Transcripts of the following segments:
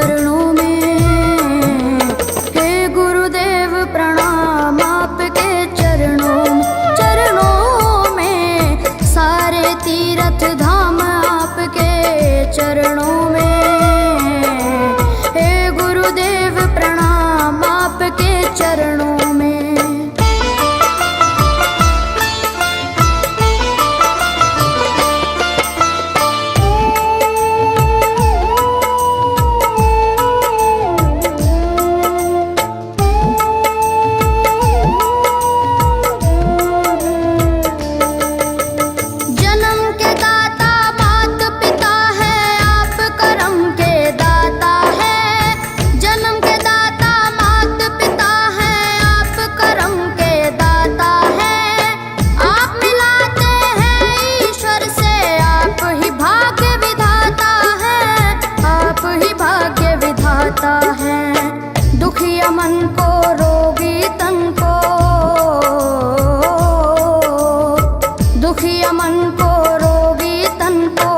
चरणों में। हे गुरुदेव प्रणाम आपके चरणों में, सारे तीर्थ धाम आपके चरणों में। हे गुरुदेव प्रणाम आपके चरणों में। दुखिया मन को रोगी तन को, दुखिया मन को रोगी तन को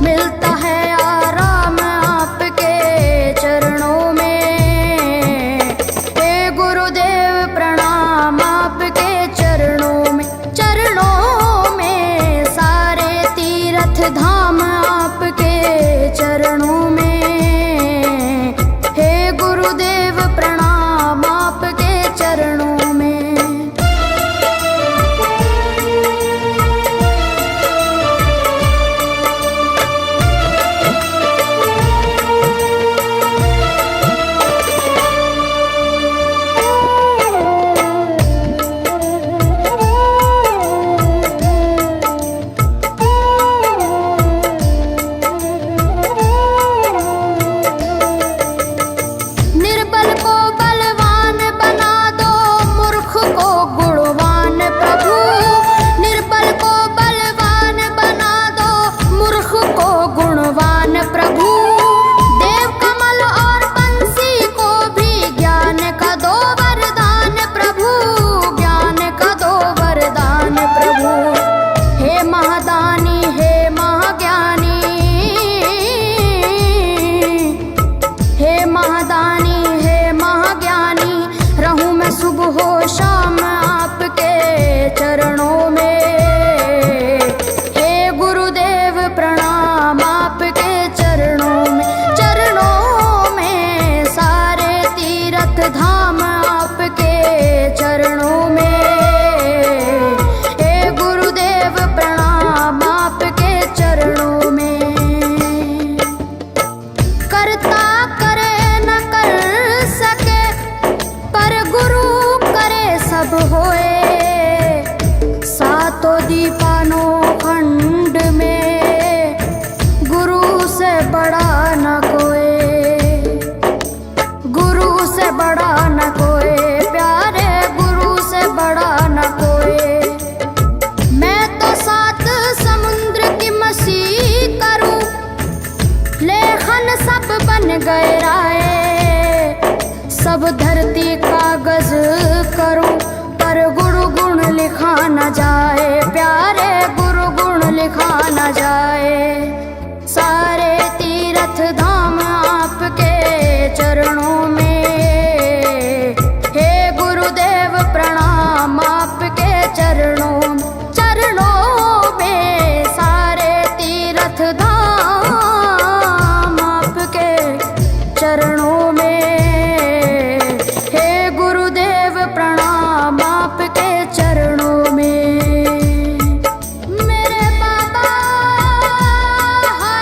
मिलता है आराम आपके चरणों में। हे गुरुदेव प्रणाम आपके चरणों में। चरणों में सारे तीर्थ धाम आपके चरणों में। चरणों में। निर्बल को बलवान बना दो, मूर्ख को गुणवान प्रभु। निर्बल को बलवान बना दो, मूर्ख को गुणवान प्रभु। देव कमल और बंसी को भी ज्ञान का दो वरदान प्रभु, ज्ञान का दो वरदान प्रभु। हे महादानी हे महाज्ञानी, हे महादानी हे महाज्ञानी, रहूं मैं सुबह हो शाम आपके चरणों में। हे गुरुदेव प्रणाम आपके चरणों में। चरणों में सारे तीर्थ धाम आपके चरणों में। हे गुरुदेव प्रणाम आपके चरणों में। करता करे न कर सके, पर गुरु करे सब होए। सातों दीपानों खंड में गुरु से बड़ा न कोई, गुरु से बड़ा न कोई, प्यारे गुरु से बड़ा न कोई। मैं तो सात समुद्र की मसी करूं, लेखन सब बन गए राय। सब धरती कागज करूं, पर गुरु गुण लिखा न जाए, प्यारे गुरु गुण लिखा न जाए। सारे तीर्थ धाम आपके चरणों में। हे गुरुदेव प्रणाम आपके चरणों में। चरणों में सारे तीर्थ धाम आपके चरणों में। हे गुरुदेव प्रणाम आपके चरणों में। मेरे बाबा है,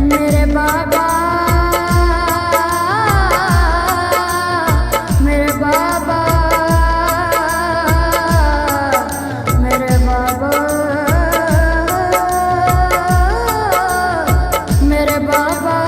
मेरे बाबा, मेरे बाबा, मेरे बाबा, मेरे बाबा।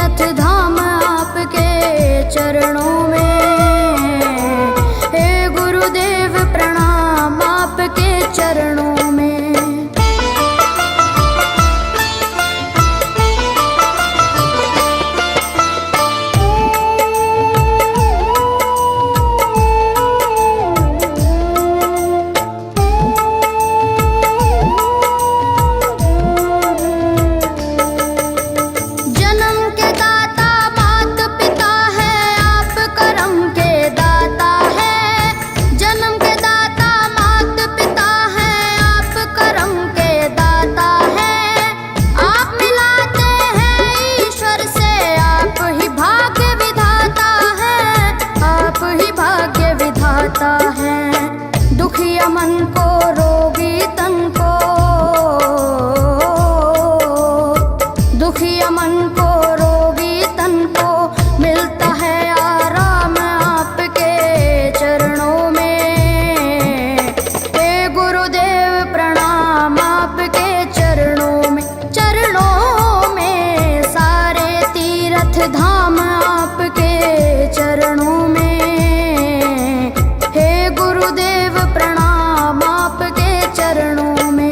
तीरथ धाम आपके चरणों में। हे गुरुदेव प्रणाम आपके चरणों में। दुखिया मन को रोगी तन को, दुखिया मन को रोगी तन को मिलता है आराम आपके चरणों में। हे गुरुदेव प्रणाम आपके चरणों में। चरणों में सारे तीर्थ धाम आपके चरणों में। गुरुदेव प्रणाम आपके चरणों में।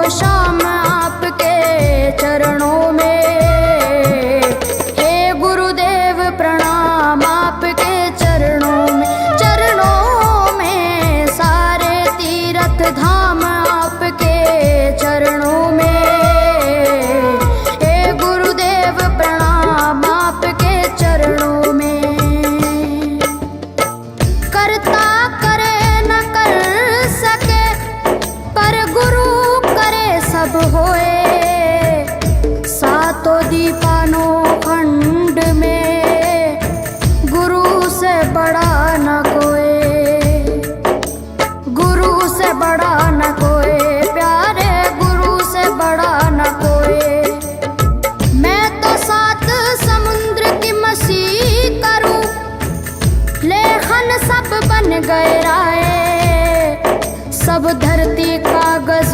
शाम आपके चरणों में। हे गुरुदेव प्रणाम आपके चरणों में। चरणों में सारे तीर्थ धाम आपके चरणों में। हे गुरुदेव प्रणाम आपके चरणों में। करता करे न कर सके पर गुरु सब होए। सातों दीपानों खंड में गुरु से बड़ा न कोई। गुरु से बड़ा न कोई प्यारे, गुरु से बड़ा न कोई। मैं तो सात समुद्र की मछली करूं, लेखन सब बन गए राय। सब धरती कागज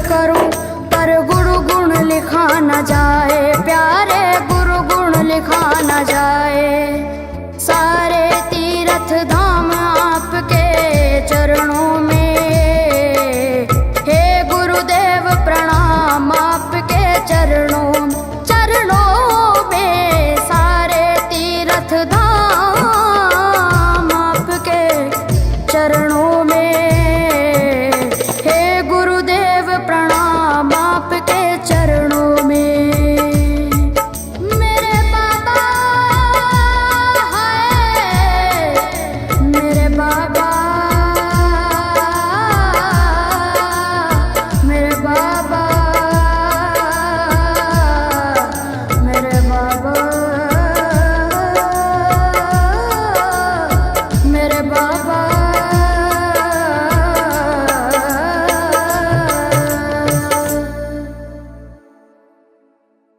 करूं पर गुरु गुण लिखा न जाए।